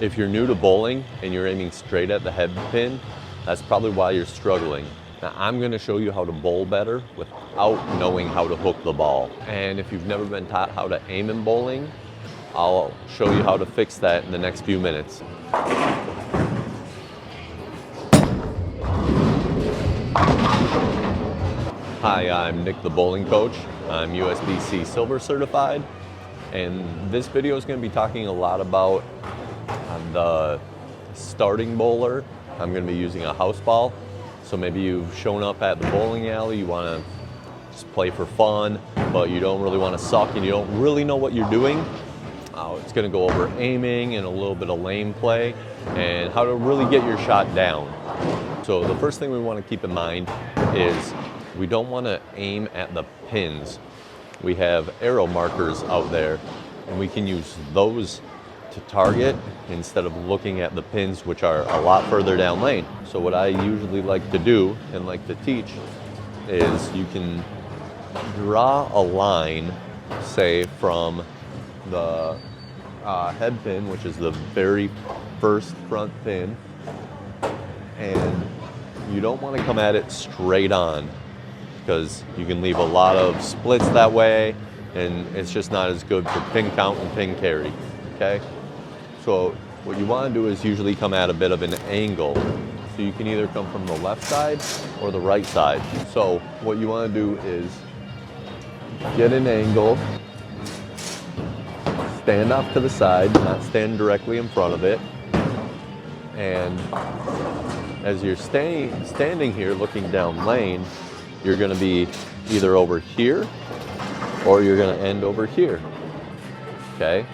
If you're new to bowling and you're aiming straight at the head pin, that's probably why you're struggling. Now, I'm going to show you how to bowl better without knowing how to hook the ball. And if you've never been taught how to aim in bowling, I'll show you how to fix that in the next few minutes. Hi, I'm Nick, the bowling coach. I'm USBC Silver certified, and this video is going to be talking a lot about the starting bowler. I'm going to be using a house ball. So maybe you've shown up at the bowling alley, you want to just play for fun, but you don't really want to suck and you don't really know what you're doing. It's going to go over aiming and a little bit of lane play and how to really get your shot down. So the first thing we want to keep in mind is we don't want to aim at the pins. We have arrow markers out there and we can use those to target instead of looking at the pins, which are a lot further down lane. So what I usually like to do and like to teach is you can draw a line, say from the head pin, which is the very first front pin, and you don't want to come at it straight on because you can leave a lot of splits that way and it's just not as good for pin count and pin carry. Okay, so what you want to do is usually come at a bit of an angle. So you can either come from the left side or the right side. So what you want to do is get an angle, stand off to the side, not stand directly in front of it. And as you're standing here looking down lane, you're going to be either over here or you're going to end over here. Okay?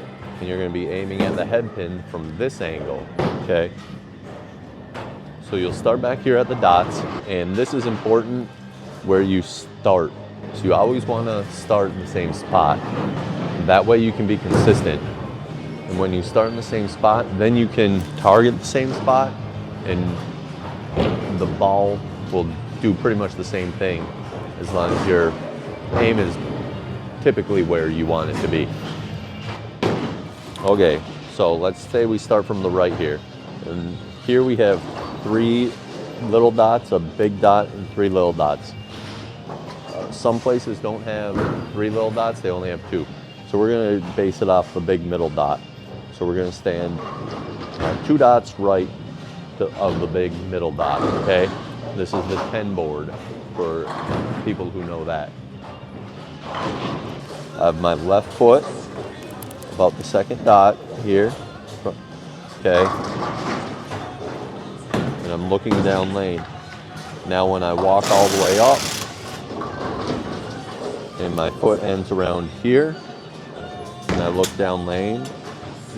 And you're going to be aiming at the head pin from this angle, okay? So you'll start back here at the dots, and this is important where you start. So you always want to start in the same spot. That way you can be consistent. And when you start in the same spot, then you can target the same spot, and the ball will do pretty much the same thing as long as your aim is typically where you want it to be. Okay, so let's say we start from the right here. And here we have 3 little dots, a big dot, and 3 little dots. Some places don't have 3 little dots, they only have 2. So we're going to base it off the big middle dot. So we're going to stand 2 dots right of the big middle dot, okay? This is the 10 board for people who know that. I have my left foot about the second dot here, okay, and I'm looking down lane. Now when I walk all the way up and my foot ends around here and I look down lane,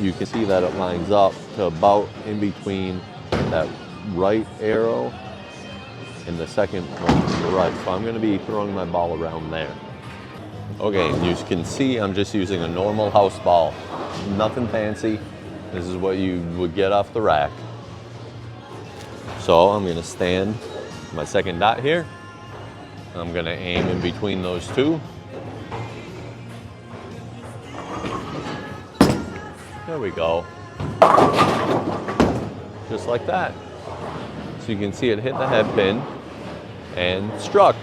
you can see that it lines up to about in between that right arrow and the second one to the right. So I'm going to be throwing my ball around there. Okay, you can see I'm just using a normal house ball. Nothing fancy. This is what you would get off the rack. So I'm going to stand my second dot here. I'm going to aim in between those 2. There we go. Just like that. So you can see it hit the head pin and struck.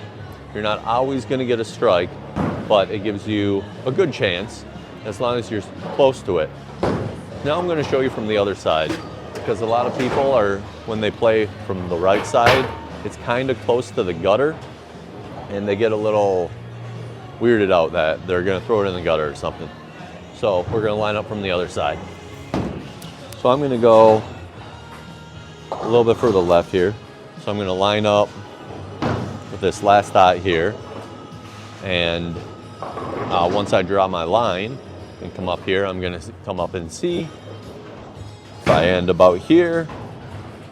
You're not always going to get a strike, but it gives you a good chance as long as you're close to it. Now I'm going to show you from the other side, because a lot of people are, when they play from the right side, it's kind of close to the gutter and they get a little weirded out that they're going to throw it in the gutter or something. So we're going to line up from the other side. So I'm going to go a little bit further left here. So I'm going to line up with this last dot here, and once I draw my line and come up here, I'm going to come up and see. If I end about here,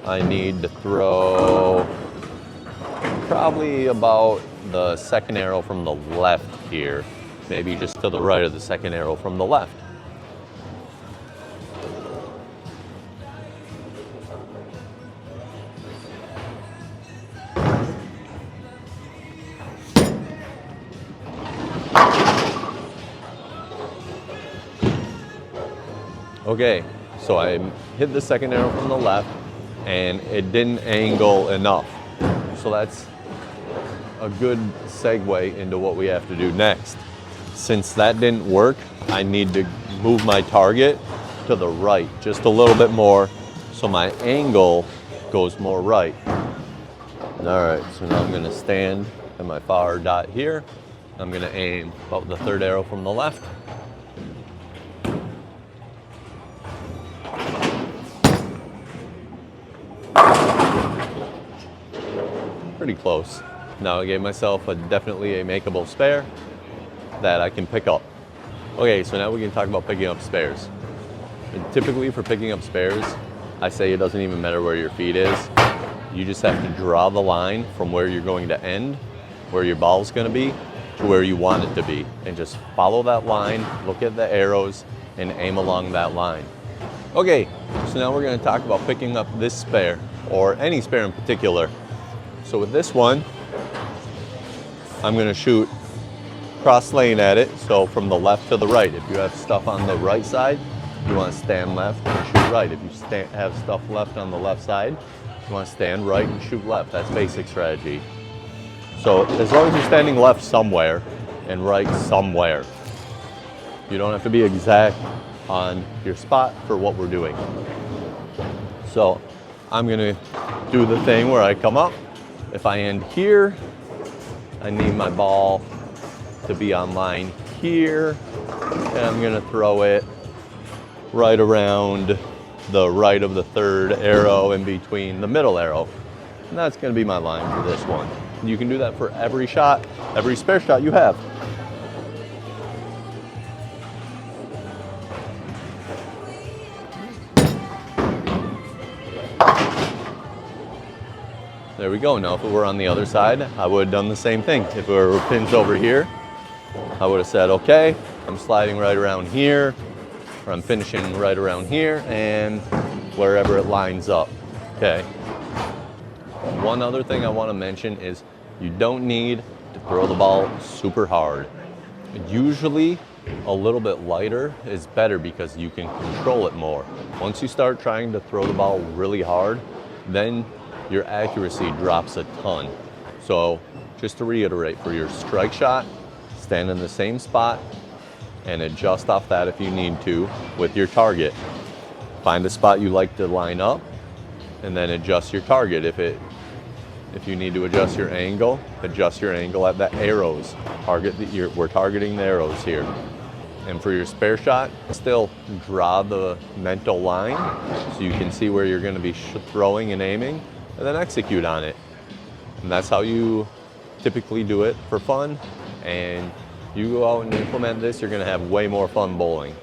I need to throw probably about the second arrow from the left here, maybe just to the right of the second arrow from the left. Okay, so So I hit the second arrow from the left and it didn't angle enough. So that's a good segue into what we have to do next. Since that didn't work, I need to move my target to the right just a little bit more so my angle goes more right. All right, so now I'm gonna stand at my far dot here. I'm gonna aim about the third arrow from the left. Pretty close. Now I gave myself definitely a makeable spare that I can pick up. Okay, so now we can talk about picking up spares. And typically for picking up spares, I say it doesn't even matter where your feet is. You just have to draw the line from where you're going to end, where your ball's gonna be, to where you want it to be. And just follow that line, look at the arrows, and aim along that line. Okay, so now we're gonna talk about picking up this spare, or any spare in particular. So with this one, I'm gonna shoot cross lane at it, so from the left to the right. If you have stuff on the right side, you wanna stand left and shoot right. If you have stuff left on the left side, you wanna stand right and shoot left. That's basic strategy. So as long as you're standing left somewhere and right somewhere, you don't have to be exact on your spot for what we're doing. So I'm gonna do the thing where I come up. If I end here, I need my ball to be on line here, and I'm gonna throw it right around the right of the third arrow in between the middle arrow. And that's gonna be my line for this one. You can do that for every shot, every spare shot you have. There we go. Now if it were on the other side, I would have done the same thing. If it were pins over here, I would have said, okay, I'm sliding right around here, or I'm finishing right around here, and wherever it lines up, okay? One other thing I want to mention is you don't need to throw the ball super hard. Usually a little bit lighter is better because you can control it more. Once you start trying to throw the ball really hard, then your accuracy drops a ton. So just to reiterate, for your strike shot, stand in the same spot and adjust off that if you need to with your target. Find a spot you like to line up and then adjust your target. If you need to adjust your angle at the arrows. We're targeting the arrows here. And for your spare shot, still draw the mental line so you can see where you're gonna be throwing and aiming, and then execute on it. And that's how you typically do it for fun. And you go out and implement this, you're gonna have way more fun bowling.